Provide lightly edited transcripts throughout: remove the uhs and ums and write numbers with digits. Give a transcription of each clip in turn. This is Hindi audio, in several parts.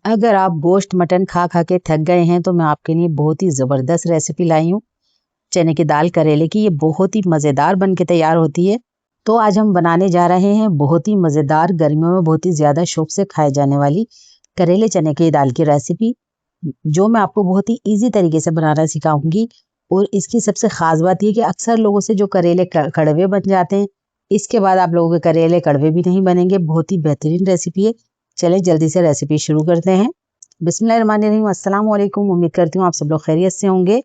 अगर आप गोश्त मटन खा खा के थक गए हैं तो मैं आपके लिए बहुत ही ज़बरदस्त रेसिपी लाई हूँ चने की दाल करेले की। ये बहुत ही मज़ेदार बन के तैयार होती है। तो आज हम बनाने जा रहे हैं बहुत ही मज़ेदार, गर्मियों में बहुत ही ज़्यादा शौक से खाए जाने वाली करेले चने की दाल की रेसिपी, जो मैं आपको बहुत ही ईजी तरीके से बनाना सिखाऊंगी। और इसकी सबसे ख़ास बात ये कि अक्सर लोगों से जो करेले कड़वे बन जाते हैं, इसके बाद आप लोगों के करेले कड़वे भी नहीं बनेंगे। बहुत ही बेहतरीन रेसिपी है। चलें जल्दी से रेसिपी शुरू करते हैं। बिस्मिल्लाहिर्रहमानिर्रहीम, अस्सलाम वालेकुम। उम्मीद करती हूँ आप सब लोग खैरियत से होंगे।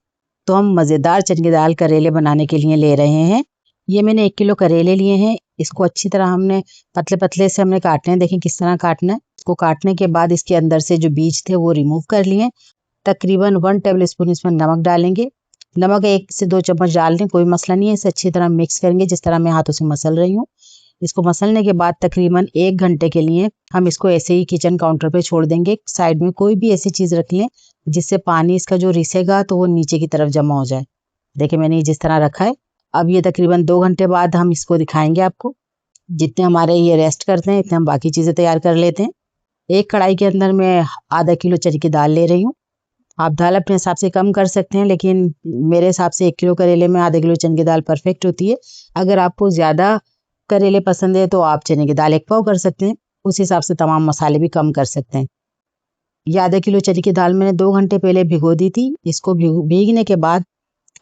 तो हम मज़ेदार चने की दाल करेले बनाने के लिए ले रहे हैं। ये मैंने 1 किलो करेले लिए हैं। इसको अच्छी तरह हमने पतले पतले से हमने काटने हैं। देखें किस तरह काटना है। इसको काटने के बाद इसके अंदर से जो बीज थे वो रिमूव कर लिए। तकरीबन 1 टेबल स्पून इसमें नमक डालेंगे। नमक 1 से 2 चम्मच डाल दें, कोई मसला नहीं है। इसे अच्छी तरह मिक्स करेंगे जिस तरह मैं हाथों से मसल रही हूँ। इसको मसलने के बाद तकरीबन 1 घंटे के लिए हम इसको ऐसे ही किचन काउंटर पे छोड़ देंगे। साइड में कोई भी ऐसी चीज़ रख लें जिससे पानी इसका जो रिसेगा तो वो नीचे की तरफ जमा हो जाए। देखिए मैंने जिस तरह रखा है। अब ये तकरीबन 2 घंटे बाद हम इसको दिखाएंगे आपको। जितने हमारे ये रेस्ट करते हैं इतने हम बाकी चीज़ें तैयार कर लेते हैं। एक कढ़ाई के अंदर मैं आधा किलो चने की दाल ले रही हूँ। आप दाल अपने हिसाब से कम कर सकते हैं, लेकिन मेरे हिसाब से 1 किलो करेले में आधा किलो चने की दाल परफेक्ट होती है। अगर आपको ज़्यादा करेले पसंद है तो आप चने की दाल 1 पाव कर सकते हैं। उस हिसाब से तमाम मसाले भी कम कर सकते हैं। ये आधा किलो चने की दाल मैंने 2 घंटे पहले भिगो दी थी। इसको भीगने के बाद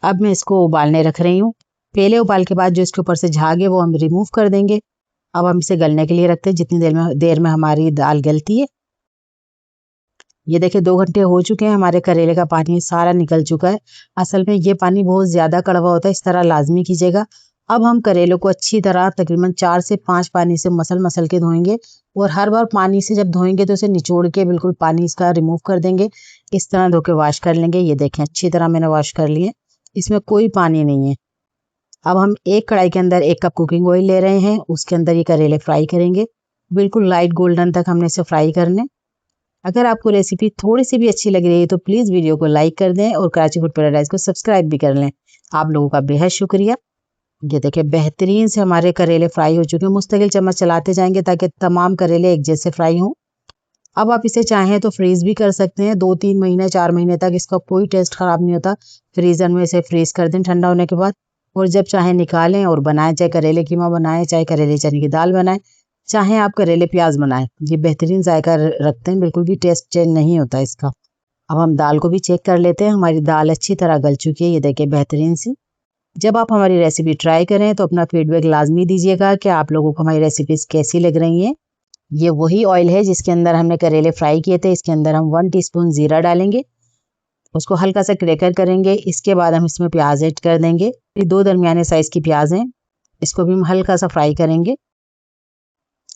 अब मैं इसको उबालने रख रही हूँ। पहले उबाल के बाद जो इसके ऊपर से झाग है वो हम रिमूव कर देंगे। अब हम इसे गलने के लिए रखते हैं। जितनी देर में हमारी दाल गलती है। ये देखिए 2 घंटे हो चुके हैं। हमारे करेले का पानी सारा निकल चुका है। असल में ये पानी बहुत ज़्यादा कड़वा होता है, इस तरह लाजमी कीजिएगा। अब हम करेले को अच्छी तरह तकरीबन 4 से 5 पानी से मसल के धोएंगे। और हर बार पानी से जब धोएंगे तो इसे निचोड़ के बिल्कुल पानी इसका रिमूव कर देंगे। इस तरह धो के वॉश कर लेंगे। ये देखें अच्छी तरह मैंने वॉश कर लिए। इसमें कोई पानी नहीं है। अब हम एक कढ़ाई के अंदर 1 कप कुकिंग ऑयल ले रहे हैं। उसके अंदर ये करेले फ्राई करेंगे। बिल्कुल लाइट गोल्डन तक हमने इसे फ्राई करने। अगर आपको रेसिपी थोड़ी सी भी अच्छी लग रही है तो प्लीज़ वीडियो को लाइक कर दें और कराची फूड पैराडाइज को सब्सक्राइब भी कर लें। आप लोगों का बेहद शुक्रिया। ये देखिए बेहतरीन से हमारे करेले फ्राई हो चुके हैं। मुस्तकिल चम्मच चलाते जाएंगे ताकि तमाम करेले एक जैसे फ्राई हों। अब आप इसे चाहें तो फ्रीज़ भी कर सकते हैं। 2-3 महीने 4 महीने तक इसका कोई टेस्ट ख़राब नहीं होता। फ्रीज़र में इसे फ्रीज़ कर दें ठंडा होने के बाद। और जब चाहें निकालें और बनाएं, चाहे करेले कीमा बनाएं, चाहे करेले चने की दाल बनाएं, चाहे आप करेले प्याज बनाएं। ये बेहतरीन जायका रखते हैं, बिल्कुल भी टेस्ट चेंज नहीं होता इसका। अब हम दाल को भी चेक कर लेते हैं। हमारी दाल अच्छी तरह गल चुकी है। ये देखिए बेहतरीन सी। जब आप हमारी रेसिपी ट्राई करें तो अपना फीडबैक लाजमी दीजिएगा कि आप लोगों को हमारी रेसिपीज़ कैसी लग रही हैं। ये वही ऑयल है जिसके अंदर हमने करेले फ्राई किए थे। इसके अंदर हम 1 टीस्पून ज़ीरा डालेंगे। उसको हल्का सा क्रैकर करेंगे। इसके बाद हम इसमें प्याज ऐड कर देंगे। ये 2 दरमियाने साइज़ की प्याज हैं। इसको भी हम हल्का सा फ्राई करेंगे।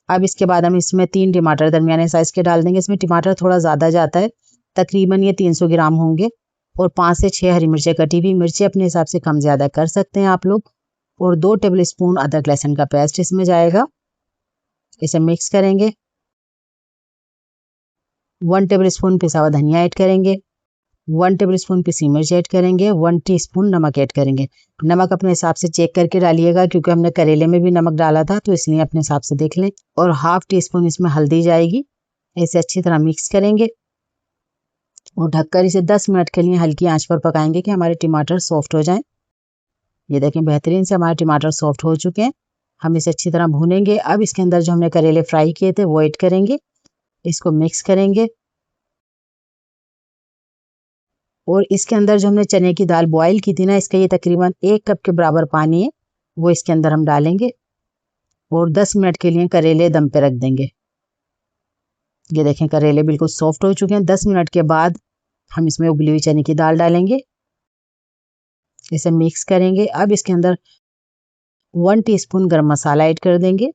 अब इसके बाद हम इसमें 3 टमाटर दरमियाने साइज़ के डाल देंगे। इसमें टमाटर थोड़ा ज़्यादा जाता है, तकरीबन ये 300 ग्राम होंगे। और 5 से 6 हरी मिर्चें, कटी हुई मिर्चें अपने हिसाब से कम ज़्यादा कर सकते हैं आप लोग। और 2 टेबल स्पून अदरक लहसुन का पेस्ट इसमें जाएगा। इसे मिक्स करेंगे। 1 टेबल स्पून पिसा हुआ धनिया ऐड करेंगे। 1 टेबल स्पून पिसी मिर्च ऐड करेंगे। 1 टीस्पून नमक ऐड करेंगे। नमक अपने हिसाब से चेक करके डालिएगा क्योंकि हमने करेले में भी नमक डाला था, तो इसलिए अपने हिसाब से देख लें। और 1/2 टीस्पून इसमें हल्दी जाएगी। इसे अच्छी तरह मिक्स करेंगे और ढककर इसे 10 मिनट के लिए हल्की आंच पर पकाएंगे कि हमारे टमाटर सॉफ्ट हो जाएं। ये देखें बेहतरीन से हमारे टमाटर सॉफ्ट हो चुके हैं। हम इसे अच्छी तरह भूनेंगे। अब इसके अंदर जो हमने करेले फ्राई किए थे वो ऐड करेंगे। इसको मिक्स करेंगे और इसके अंदर जो हमने चने की दाल बॉईल की थी ना, इसका ये तकरीबन 1 कप के बराबर पानी है, वो इसके अंदर हम डालेंगे और 10 मिनट के लिए करेले दम पे रख देंगे। ये देखें करेले बिल्कुल सॉफ्ट हो चुके हैं। 10 मिनट के बाद हम इसमें उबली हुई चने की दाल डालेंगे। इसे मिक्स करेंगे। अब इसके अंदर 1 टीस्पून गरम मसाला ऐड कर देंगे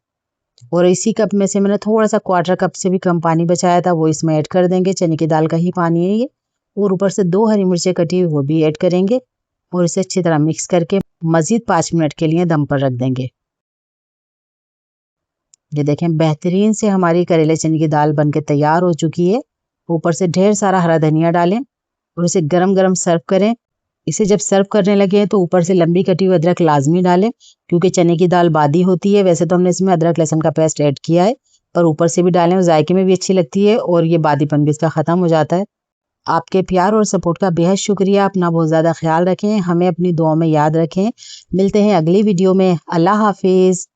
और इसी कप में से मैंने थोड़ा सा 1/4 कप से भी कम पानी बचाया था, वो इसमें ऐड कर देंगे। चने की दाल का ही पानी है ये। और ऊपर से 2 हरी मिर्चें कटी हुई वो भी ऐड करेंगे और इसे अच्छी तरह मिक्स करके मज़ीद 5 मिनट के लिए दम पर रख देंगे। ये देखें बेहतरीन से हमारी करेले चने की दाल बनके तैयार हो चुकी है। ऊपर से ढेर सारा हरा धनिया डालें और इसे गरम गरम सर्व करें। इसे जब सर्व करने लगे तो ऊपर से लंबी कटी हुई अदरक लाजमी डालें क्योंकि चने की दाल बादी होती है। वैसे तो हमने इसमें अदरक लहसुन का पेस्ट ऐड किया है, पर ऊपर से भी डालें और जायके में भी अच्छी लगती है और ये बादीपन भी इसका ख़त्म हो जाता है। आपके प्यार और सपोर्ट का बेहद शुक्रिया। अपना बहुत ज़्यादा ख्याल रखें, हमें अपनी दुआओं में याद रखें। मिलते हैं अगली वीडियो में। अल्लाह हाफिज़।